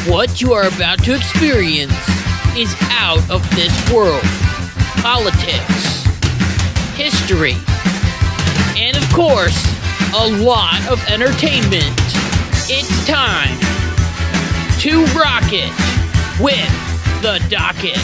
What you are about to experience is out of this world. Politics, history, and of course, a lot of entertainment. It's time to rock it with the Docket.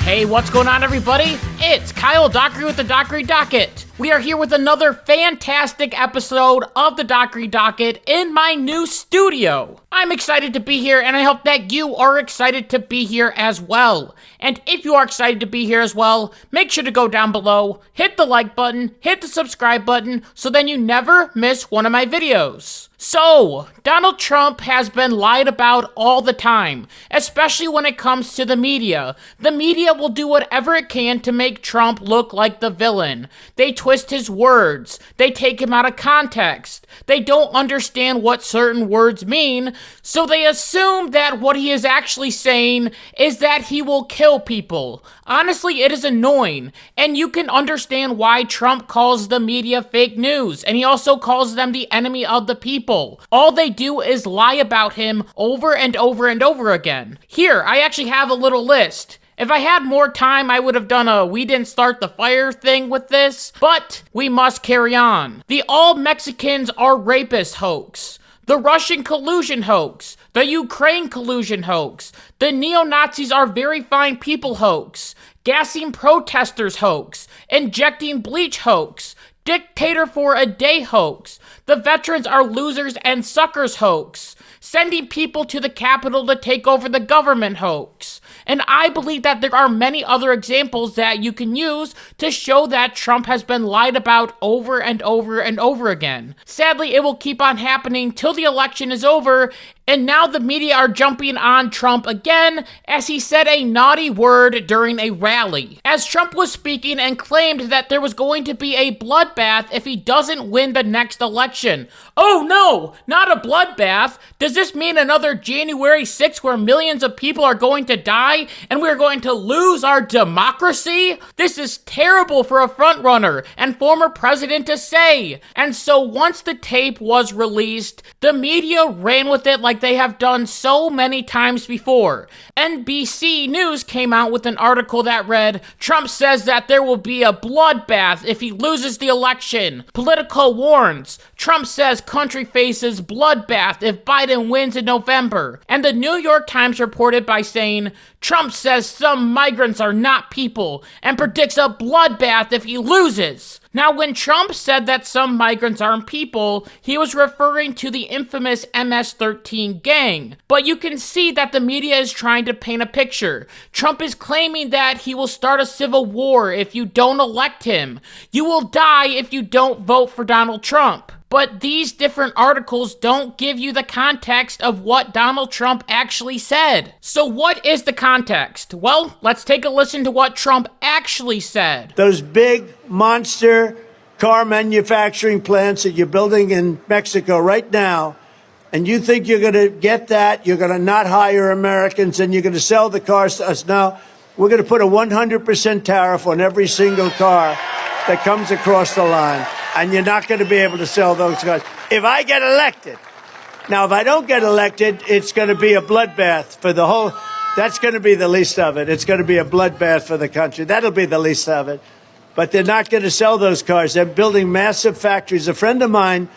Hey, what's going on, everybody? It's Kyle Dockery with the Dockery Docket. We are here with another fantastic episode of the Dockery Docket in my new studio. I'm excited to be here, and I hope that you are excited to be here as well. And if you are excited to be here as well, make sure to go down below, hit the like button, hit the subscribe button, so then you never miss one of my videos. So, Donald Trump has been lied about all the time, especially when it comes to the media. The media will do whatever it can to make Trump look like the villain. They twist his words. They take him out of context. They don't understand what certain words mean, so they assume that what he is actually saying is that he will kill people. Honestly, it is annoying, and you can understand why Trump calls the media fake news, and he also calls them the enemy of the people. All they do is lie about him over and over and over again. Here, I actually have a little list. If I had more time, I would have done a "we didn't start the fire" thing with this, but we must carry on. The all Mexicans are rapists hoax, the Russian collusion hoax, the Ukraine collusion hoax, the neo-Nazis are very fine people hoax, gassing protesters hoax, injecting bleach hoax, dictator for a day hoax, the veterans are losers and suckers hoax, sending people to the Capitol to take over the government hoax. And I believe that there are many other examples that you can use to show that Trump has been lied about over and over and over again. Sadly, it will keep on happening till the election is over, and now the media are jumping on Trump again as he said a naughty word during a rally. As Trump was speaking and claimed that there was going to be a bloodbath if he doesn't win the next election. Oh no, not a bloodbath. Does this mean another January 6th where millions of people are going to die and we're going to lose our democracy? This is terrible for a frontrunner and former president to say. And so once the tape was released, the media ran with it like they have done so many times before. NBC News came out with an article that read, "Trump says that there will be a bloodbath if he loses the election. Politico warns. Trump says country faces bloodbath if Biden wins in November." And the New York Times reported by saying, "Trump says some migrants are not people and predicts a bloodbath if he loses." Now, when Trump said that some migrants aren't people, he was referring to the infamous MS-13 gang. But you can see that the media is trying to paint a picture. Trump is claiming that he will start a civil war if you don't elect him. You will die if you don't vote for Donald Trump. But these different articles don't give you the context of what Donald Trump actually said. So what is the context? Well, let's take a listen to what Trump actually said. Those big monster car manufacturing plants that you're building in Mexico right now, and you think you're going to get that, you're going to not hire Americans, and you're going to sell the cars to us. Now, we're going to put a 100% tariff on every single car that comes across the line. And you're not going to be able to sell those cars. If I get elected, now if I don't get elected, it's going to be a bloodbath for the whole, that's going to be the least of it. It's going to be a bloodbath for the country. That'll be the least of it. But they're not going to sell those cars. They're building massive factories. A friend of mine,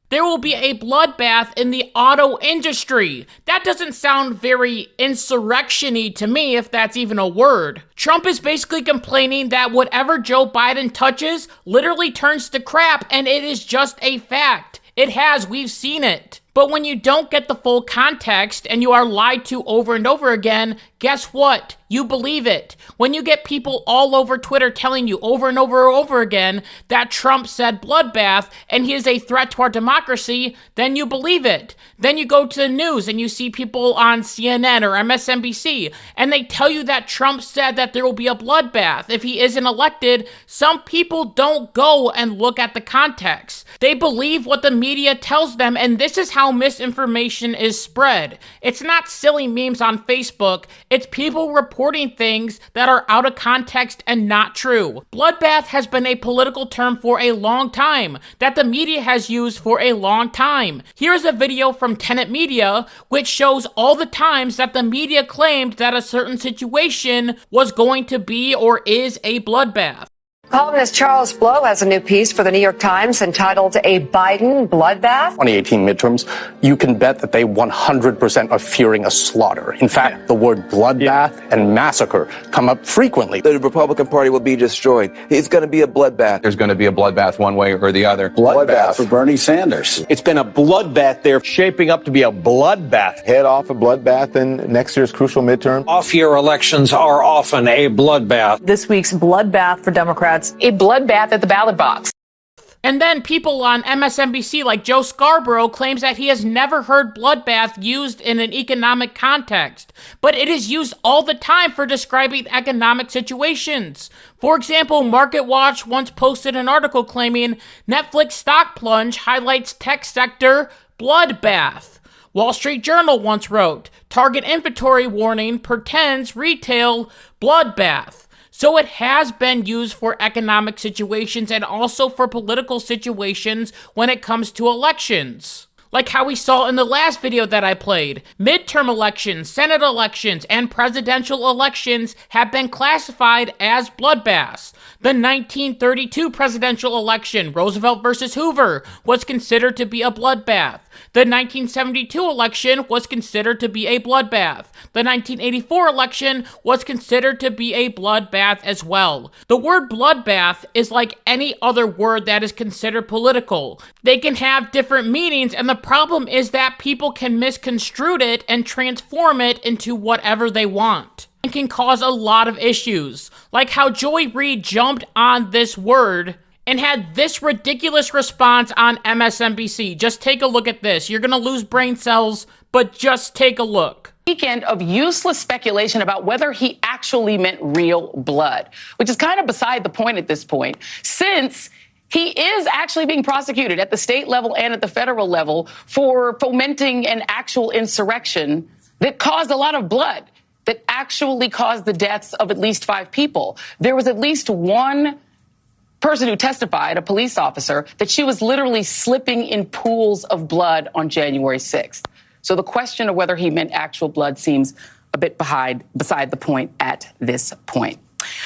there will be a bloodbath in the auto industry. That doesn't sound very insurrection-y to me, if that's even a word. Trump is basically complaining that whatever Joe Biden touches literally turns to crap, and it is just a fact. It has, we've seen it. But when you don't get the full context and you are lied to over and over again, guess what? You believe it. When you get people all over Twitter telling you over and over and over again that Trump said bloodbath and he is a threat to our democracy, then you believe it. Then you go to the news and you see people on CNN or MSNBC and they tell you that Trump said that there will be a bloodbath if he isn't elected. Some people don't go and look at the context. They believe what the media tells them, and this is how how misinformation is spread. It's not silly memes on Facebook, it's people reporting things that are out of context and not true. Bloodbath has been a political term for a long time that the media has used for a long time. Here's a video from Tenet Media which shows all the times that the media claimed that a certain situation was going to be or is a bloodbath. Columnist Charles Blow has a new piece for the New York Times entitled A Biden Bloodbath. 2018 midterms, you can bet that they 100% are fearing a slaughter. In fact, the word bloodbath and massacre come up frequently. The Republican Party will be destroyed. It's going to be a bloodbath. There's going to be a bloodbath one way or the other. Bloodbath for Bernie Sanders. It's been a bloodbath. They're shaping up to be a bloodbath. Head off a bloodbath in next year's crucial midterm. Off-year elections are often a bloodbath. This week's bloodbath for Democrats. A bloodbath at the ballot box. And then people on MSNBC like Joe Scarborough claims that he has never heard bloodbath used in an economic context, but it is used all the time for describing economic situations. For example, MarketWatch once posted an article claiming Netflix stock plunge highlights tech sector bloodbath. Wall Street Journal once wrote, Target inventory warning pretends retail bloodbath. So it has been used for economic situations and also for political situations when it comes to elections. Like how we saw in the last video that I played. Midterm elections, Senate elections, and presidential elections have been classified as bloodbaths. The 1932 presidential election, Roosevelt versus Hoover, was considered to be a bloodbath. The 1972 election was considered to be a bloodbath. The 1984 election was considered to be a bloodbath as well. The word bloodbath is like any other word that is considered political. They can have different meanings, and the problem is that people can misconstrue it and transform it into whatever they want. And can cause a lot of issues. Like how Joy Reid jumped on this word and had this ridiculous response on MSNBC. Just take a look at this. You're gonna lose brain cells, but just take a look. Weekend of useless speculation about whether he actually meant real blood, which is kind of beside the point at this point, since he is actually being prosecuted at the state level and at the federal level for fomenting an actual insurrection that caused a lot of blood, that actually caused the deaths of at least 5 people. There was at least one person who testified, a police officer, that she was literally slipping in pools of blood on January 6th. So the question of whether he meant actual blood seems a bit beside the point at this point.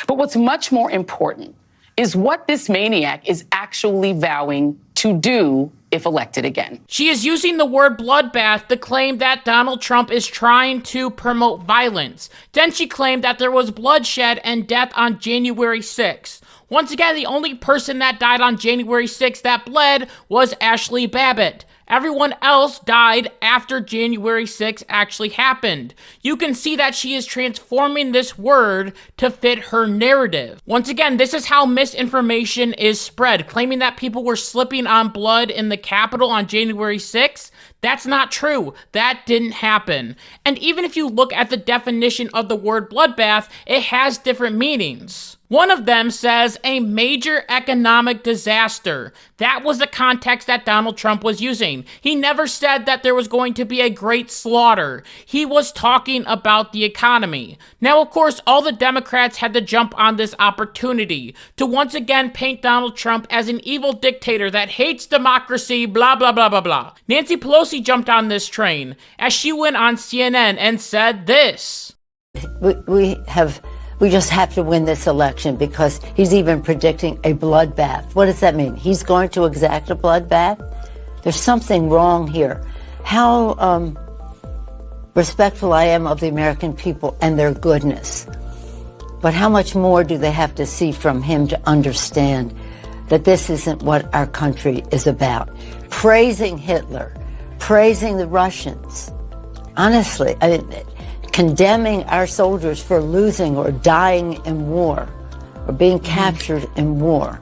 But what's much more important is what this maniac is actually vowing to do if elected again. She is using the word bloodbath to claim that Donald Trump is trying to promote violence. Then she claimed that there was bloodshed and death on January 6th. Once again, the only person that died on January 6th that bled was Ashley Babbitt. Everyone else died after January 6th actually happened. You can see that she is transforming this word to fit her narrative. Once again, this is how misinformation is spread, claiming that people were slipping on blood in the Capitol on January 6th. That's not true. That didn't happen. And even if you look at the definition of the word bloodbath, it has different meanings. One of them says a major economic disaster. That was the context that Donald Trump was using. He never said that there was going to be a great slaughter. He was talking about the economy. Now, of course, all the Democrats had to jump on this opportunity to once again paint Donald Trump as an evil dictator that hates democracy, blah, blah, blah, blah, blah. Nancy Pelosi jumped on this train as she went on CNN and said this. We just have to win this election because he's even predicting a bloodbath. What does that mean? He's going to exact a bloodbath? There's something wrong here. How respectful I am of the American people and their goodness. But how much more do they have to see from him to understand that this isn't what our country is about? Praising Hitler, praising the Russians. Honestly, condemning our soldiers for losing or dying in war or being captured in war.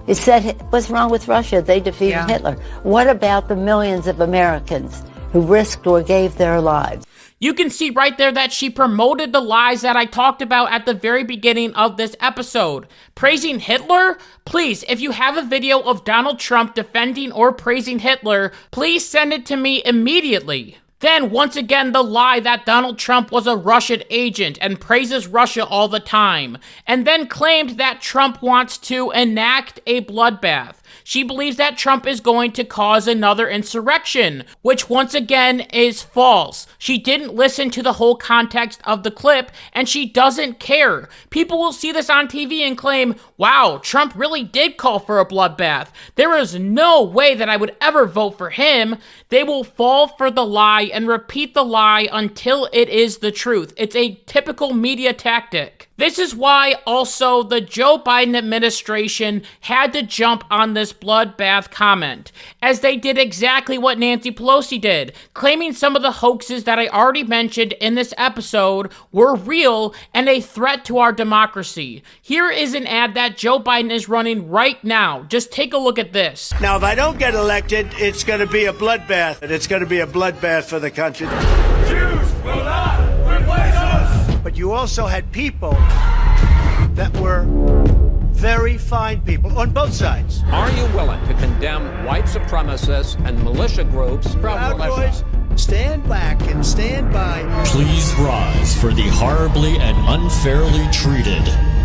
It said, what's wrong with Russia? They defeated Hitler. What about the millions of Americans who risked or gave their lives. You can see right there that she promoted the lies that I talked about at the very beginning of this episode. Praising Hitler? Please, if you have a video of Donald Trump defending or praising Hitler, please send it to me immediately. Then, once again, the lie that Donald Trump was a Russian agent and praises Russia all the time, and then claimed that Trump wants to enact a bloodbath. She believes that Trump is going to cause another insurrection, which once again is false. She didn't listen to the whole context of the clip, and she doesn't care. People will see this on TV and claim, wow, Trump really did call for a bloodbath. There is no way that I would ever vote for him. They will fall for the lie and repeat the lie until it is the truth. It's a typical media tactic. This is why also the Joe Biden administration had to jump on this bloodbath comment, as they did exactly what Nancy Pelosi did, claiming some of the hoaxes that I already mentioned in this episode were real and a threat to our democracy. Here is an ad that Joe Biden is running right now. Just take a look at this. Now, if I don't get elected, it's going to be a bloodbath, and it's going to be a bloodbath for the country. Jews will not replace us! But you also had people that were very fine people on both sides. Are you willing to condemn white supremacists and militia groups? Proud Boys, stand back and stand by. Please rise for the horribly and unfairly treated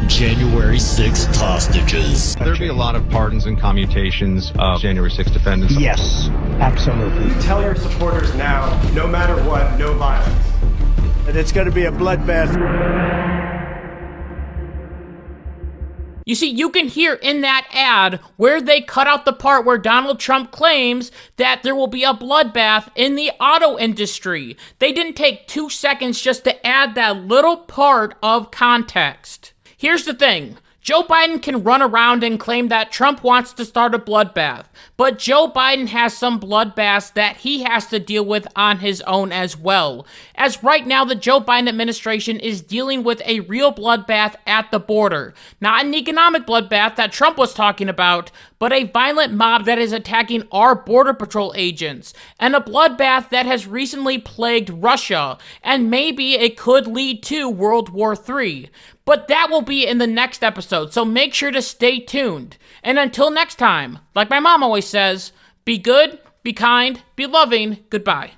January 6th hostages. There'll be a lot of pardons and commutations of January 6th defendants. Yes, absolutely. You tell your supporters now, no matter what, no violence. And it's going to be a bloodbath. You see, you can hear in that ad where they cut out the part where Donald Trump claims that there will be a bloodbath in the auto industry. They didn't take 2 seconds just to add that little part of context. Here's the thing. Joe Biden can run around and claim that Trump wants to start a bloodbath, but Joe Biden has some bloodbaths that he has to deal with on his own as well. As right now, the Joe Biden administration is dealing with a real bloodbath at the border. Not an economic bloodbath that Trump was talking about, but a violent mob that is attacking our Border Patrol agents, and a bloodbath that has recently plagued Russia, and maybe it could lead to World War III. But that will be in the next episode, so make sure to stay tuned. And until next time, like my mom always says, be good, be kind, be loving, goodbye.